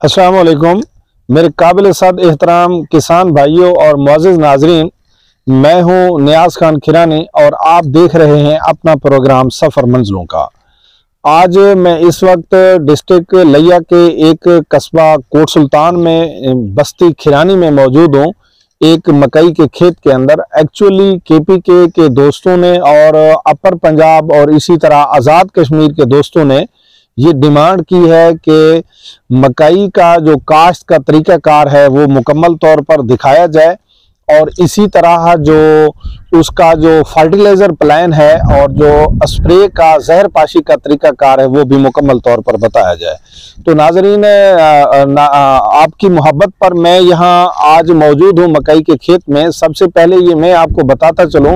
अस्सलाम वालेकुम। मेरे काबिल सद एहतराम किसान भाइयों और मुअज़्ज़िज़ नाज़रीन, मैं हूं नियाज़ खान खिरानी और आप देख रहे हैं अपना प्रोग्राम सफ़र मंजिलों का। आज मैं इस वक्त डिस्ट्रिक्ट लिया के एक कस्बा कोट सुल्तान में बस्ती खिरानी में मौजूद हूं, एक मकई के खेत के अंदर। एक्चुअली केपीके के दोस्तों ने और अपर पंजाब और इसी तरह आज़ाद कश्मीर के दोस्तों ने ये डिमांड की है कि मकई का जो काश्त का तरीक़ाकार है वो मुकम्मल तौर पर दिखाया जाए और इसी तरह जो उसका जो फर्टिलाइज़र प्लान है और जो स्प्रे का जहर पाशी का तरीक़ाकार है वो भी मुकम्मल तौर पर बताया जाए। तो नाज़रीन, आपकी मोहब्बत पर मैं यहाँ आज मौजूद हूँ मकई के खेत में। सबसे पहले ये मैं आपको बताता चलूँ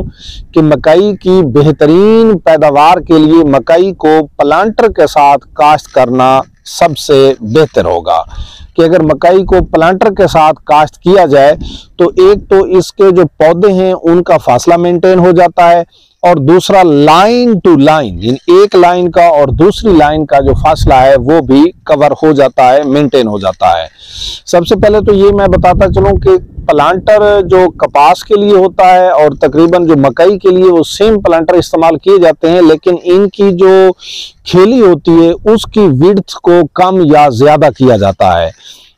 कि मकई की बेहतरीन पैदावार के लिए मकई को प्लांटर के साथ काश्त करना सबसे बेहतर होगा कि अगर मकई को प्लांटर के साथ काश्त किया जाए तो एक तो इसके जो पौधे हैं उनका फासला मेंटेन हो जाता है और दूसरा लाइन टू लाइन, एक लाइन का और दूसरी लाइन का जो फासला है वो भी कवर हो जाता है, मेंटेन हो जाता है। सबसे पहले तो ये मैं बताता चलूं कि प्लांटर जो कपास के लिए होता है और तकरीबन जो मकई के लिए वो सेम प्लांटर इस्तेमाल किए जाते हैं, लेकिन इनकी जो खेली होती है उसकी विड्थ को कम या ज्यादा किया जाता है।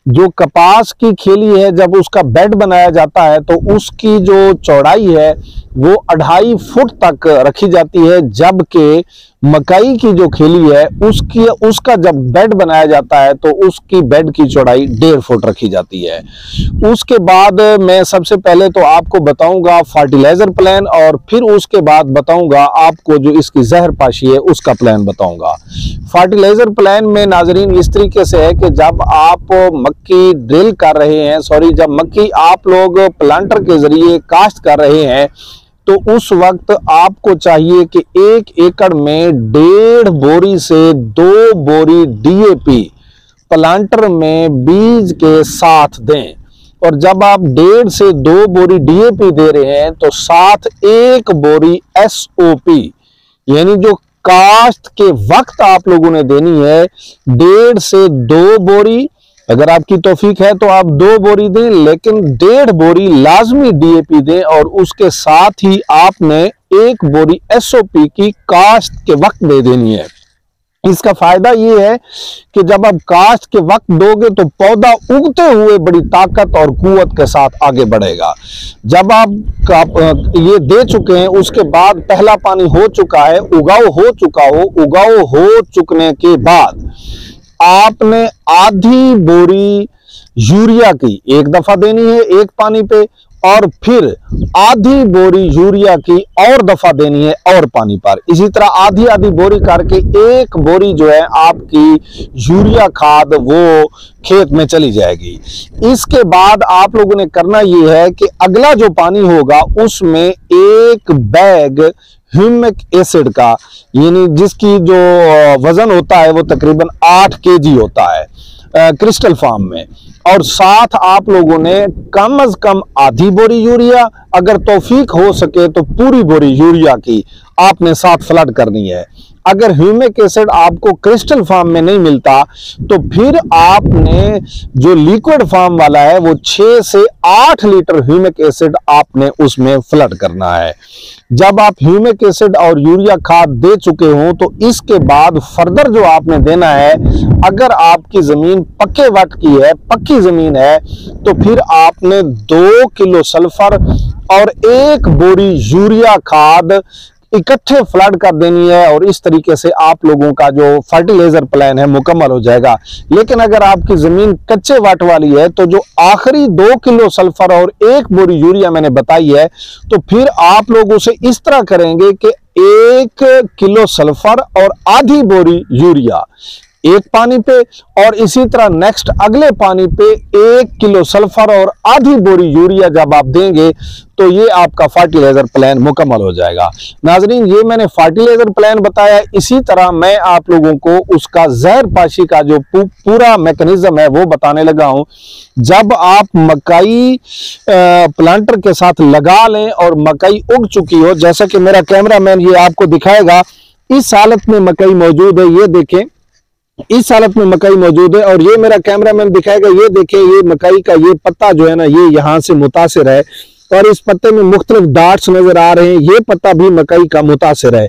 जो कपास की खेली है जब उसका बेड बनाया जाता है तो उसकी जो चौड़ाई है वो 2.5 फुट तक रखी जाती है, जबकि मकई की जो खेली है उसका जब बेड बनाया जाता है तो उसकी बेड की चौड़ाई 1.5 फुट रखी जाती है। उसके बाद मैं सबसे पहले तो आपको बताऊंगा फर्टिलाइजर प्लान और फिर उसके बाद बताऊंगा आपको जो इसकी जहर पाशी है उसका प्लान बताऊंगा। फर्टिलाइजर प्लान में नाजरीन इस तरीके से है कि जब आप मक्की ड्रिल कर रहे हैं, जब मक्की आप लोग प्लांटर के जरिए काश्त कर रहे हैं तो उस वक्त आपको चाहिए कि 1 एकड़ में 1.5 बोरी से 2 बोरी डीएपी प्लांटर में बीज के साथ दें। और जब आप 1.5 से 2 बोरी डीएपी दे रहे हैं तो साथ 1 बोरी एसओपी यानी जो काश्त के वक्त आप लोगों ने देनी है 1.5 से 2 बोरी। अगर आपकी तौफीक है तो आप 2 बोरी दें, लेकिन 1.5 बोरी लाजमी डीएपी दें और उसके साथ ही आपने 1 बोरी एसओपी की काश्त के वक्त दे देनी है। इसका फायदा ये है कि जब आप काश्त के वक्त दोगे तो पौधा उगते हुए बड़ी ताकत और कुव्वत के साथ आगे बढ़ेगा। जब आप ये दे चुके हैं उसके बाद पहला पानी हो चुका है, उगाव हो चुकने के बाद आपने आधी बोरी यूरिया की एक दफा देनी है एक पानी पे और फिर आधी बोरी यूरिया की और दफा देनी है और पानी पर। इसी तरह आधी आधी बोरी करके 1 बोरी जो है आपकी यूरिया खाद वो खेत में चली जाएगी। इसके बाद आप लोगों ने करना ये है कि अगला जो पानी होगा उसमें 1 बैग ह्यूमिक एसिड का, यानी जिसकी जो वजन होता है वो तकरीबन 8 केजी होता है क्रिस्टल फॉर्म में, और साथ आप लोगों ने कम अज कम आधी बोरी यूरिया, अगर तौफीक हो सके तो पूरी बोरी यूरिया की आपने साथ फ्लड करनी है। अगर ह्यूमिक एसिड आपको क्रिस्टल फॉर्म में नहीं मिलता तो फिर आपने जो लिक्विड फॉर्म वाला है वो 6 से 8 लीटर ह्यूमिक एसिड आपने उसमें फ्लड करना है। जब आप ह्यूमिक एसिड और यूरिया खाद दे चुके हो तो इसके बाद फर्दर जो आपने देना है, अगर आपकी जमीन पक्के वट की है, पक्की जमीन है, तो फिर आपने 2 किलो सल्फर और 1 बोरी यूरिया खाद इकट्ठे फ्लड कर देनी है और इस तरीके से आप लोगों का जो फर्टिलाइजर प्लान है मुकम्मल हो जाएगा। लेकिन अगर आपकी जमीन कच्चे वाट वाली है तो जो आखिरी 2 किलो सल्फर और 1 बोरी यूरिया मैंने बताई है तो फिर आप लोग उसे इस तरह करेंगे कि 1 किलो सल्फर और आधी बोरी यूरिया एक पानी पे और इसी तरह नेक्स्ट अगले पानी पे 1 किलो सल्फर और आधी बोरी यूरिया जब आप देंगे तो ये आपका फर्टिलाइजर प्लान मुकम्मल हो जाएगा। नाजरीन, ये मैंने फर्टिलाइजर प्लान बताया, इसी तरह मैं आप लोगों को उसका जहर पाशी का जो पूरा मैकेनिज्म है वो बताने लगा हूं। जब आप मकई प्लांटर के साथ लगा लें और मकई उग चुकी हो, जैसा कि मेरा कैमरामैन ये आपको दिखाएगा, इस हालत में मकई मौजूद है, ये देखें इस हालत में मकई मौजूद है। और ये मेरा कैमरामैन दिखाएगा, ये देखिए ये मकई का ये पत्ता जो है ना, ये यहाँ से मुतासिर है और इस पत्ते में मुख्तलिफ डार्ट्स नजर आ रहे हैं, ये पत्ता भी मकई का मुतासिर है।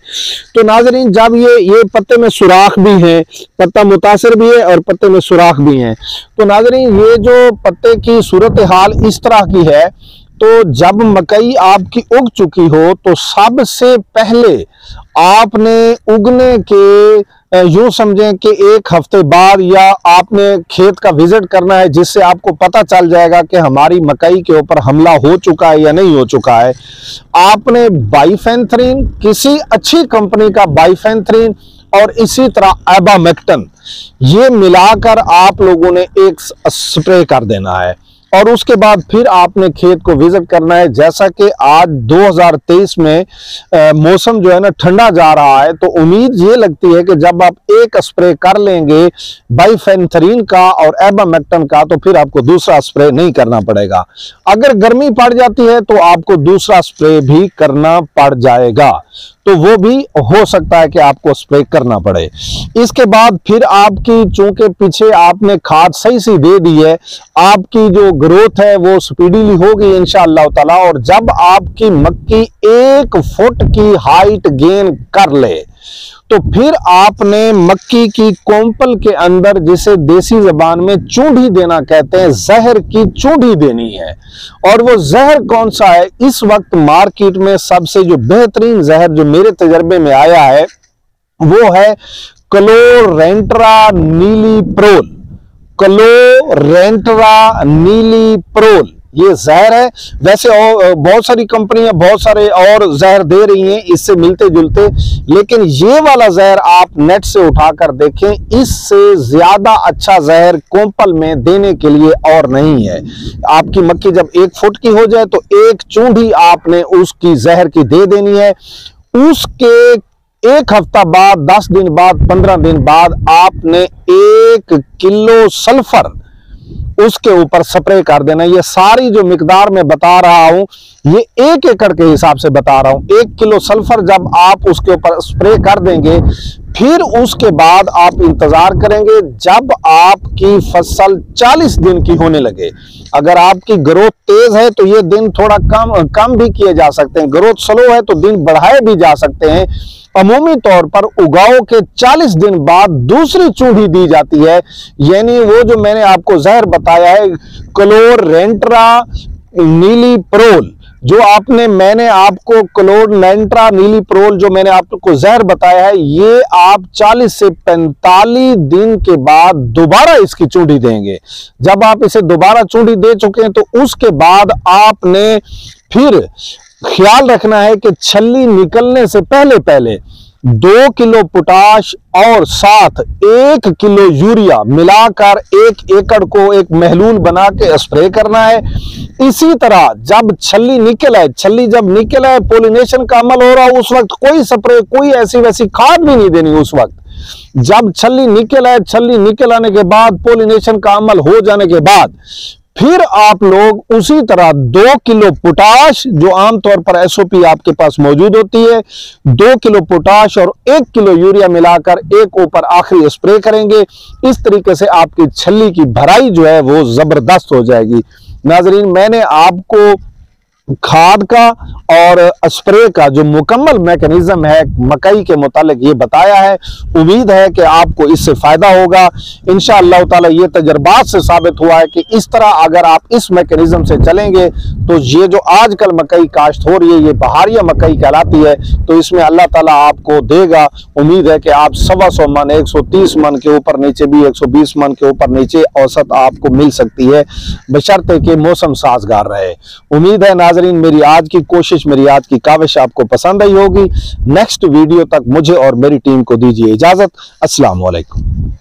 तो नाजरीन, जब ये पत्ते में सुराख भी है, पत्ता मुतासिर भी है और पत्ते में सुराख भी है। तो नाजरीन, ये जो पत्ते की सूरत हाल इस तरह की है, तो जब मकई आपकी उग चुकी हो तो सबसे पहले आपने उगने के यूं समझें कि 1 हफ्ते बाद या आपने खेत का विजिट करना है, जिससे आपको पता चल जाएगा कि हमारी मकई के ऊपर हमला हो चुका है या नहीं हो चुका है। आपने बाइफेंथ्रीन, किसी अच्छी कंपनी का बाइफेंथ्रीन और इसी तरह एबामेक्टिन, ये मिलाकर आप लोगों ने एक स्प्रे कर देना है और उसके बाद फिर आपने खेत को विजिट करना है। जैसा कि आज 2023 में मौसम जो है ना ठंडा जा रहा है, तो उम्मीद ये लगती है कि जब आप एक स्प्रे कर लेंगे बाइफेंथ्रीन का और एबामेक्टिन का, तो फिर आपको दूसरा स्प्रे नहीं करना पड़ेगा। अगर गर्मी पड़ जाती है तो आपको दूसरा स्प्रे भी करना पड़ जाएगा, तो वो भी हो सकता है कि आपको स्प्रे करना पड़े। इसके बाद फिर आपकी, चूंकि पीछे आपने खाद सही सी दे दी है, आपकी जो ग्रोथ है वो स्पीडीली होगी इंशाअल्लाह ताला। और जब आपकी मक्की 1 फुट की हाइट गेन कर ले, तो फिर आपने मक्की की कोंपल के अंदर, जिसे देसी जबान में चूंढी देना कहते हैं, जहर की चूंढी देनी है। और वो जहर कौन सा है? इस वक्त मार्केट में सबसे जो बेहतरीन जहर जो मेरे तजर्बे में आया है वो है क्लोरेंट्रा नीलीप्रोल। क्लोरेंट्रा नीलीप्रोल ये जहर है। वैसे बहुत सारी कंपनियां बहुत सारे और जहर दे रही हैं इससे मिलते जुलते, लेकिन ये वाला जहर आप नेट से उठाकर देखें, इससे ज्यादा अच्छा जहर कोंपल में देने के लिए और नहीं है। आपकी मक्की जब 1 फुट की हो जाए तो 1 चूंढी आपने उसकी जहर की दे देनी है। उसके 1 हफ्ता बाद, 10 दिन बाद, 15 दिन बाद आपने 1 किलो सल्फर उसके ऊपर स्प्रे कर देना। ये सारी जो मिकदार मैं बता रहा हूं, ये 1 एकड़ के हिसाब से बता रहा हूं। 1 किलो सल्फर जब आप उसके ऊपर स्प्रे कर देंगे, फिर उसके बाद आप इंतजार करेंगे जब आपकी फसल 40 दिन की होने लगे। अगर आपकी ग्रोथ तेज है तो ये दिन थोड़ा कम भी किए जा सकते हैं, ग्रोथ स्लो है तो दिन बढ़ाए भी जा सकते हैं। अमूमी तौर पर उगाव के 40 दिन बाद दूसरी चूंढी दी जाती है, यानी वो जो मैंने आपको जहर बताया है क्लोरेंट्रा नीलीप्रोल, मैंने आपको क्लोरेंट्रा नीलीप्रोल जो मैंने आपको जहर बताया है, ये आप 40 से 45 दिन के बाद दोबारा इसकी चूंढी देंगे। जब आप इसे दोबारा चूंढी दे चुके हैं तो उसके बाद आपने फिर ख्याल रखना है कि छल्ली निकलने से पहले 2 किलो पोटाश और साथ 1 किलो यूरिया मिलाकर 1 एकड़ को एक महलूल बना के स्प्रे करना है। इसी तरह जब छल्ली जब निकल आए, पोलिनेशन का अमल हो रहा हो, उस वक्त कोई स्प्रे, कोई ऐसी वैसी खाद भी नहीं देनी। उस वक्त जब छल्ली निकल आने के बाद, पोलिनेशन का अमल हो जाने के बाद, फिर आप लोग उसी तरह 2 किलो पोटाश, जो आमतौर पर एसओपी आपके पास मौजूद होती है, 2 किलो पोटाश और 1 किलो यूरिया मिलाकर एक ऊपर आखिरी स्प्रे करेंगे। इस तरीके से आपकी छल्ली की भराई जो है वो जबरदस्त हो जाएगी। नाजरीन, मैंने आपको खाद का और स्प्रे का जो मुकम्मल मैकेनिज्म है मकई के मुतालिक ये बताया है। उम्मीद है कि आपको इससे फायदा होगा। इंशाअल्लाह ताला ये तजर्बात से साबित हुआ है कि इस तरह अगर आप इस मैकेनिज्म से चलेंगे तो ये जो आजकल मकई काश्त हो रही है, ये बहारिया मकई कहलाती है, तो इसमें अल्लाह ताला आपको देगा। उम्मीद है कि आप 125 मन, 130 मन के ऊपर नीचे भी 120 मन के ऊपर नीचे औसत आपको मिल सकती है, बशर्ते कि मौसम साजगार रहे। उम्मीद है नाजरीन मेरी आज की कोशिश, मेरी आज की काविश आपको पसंद आई होगी। नेक्स्ट वीडियो तक मुझे और मेरी टीम को दीजिए इजाजत। अस्सलाम वालेकुम।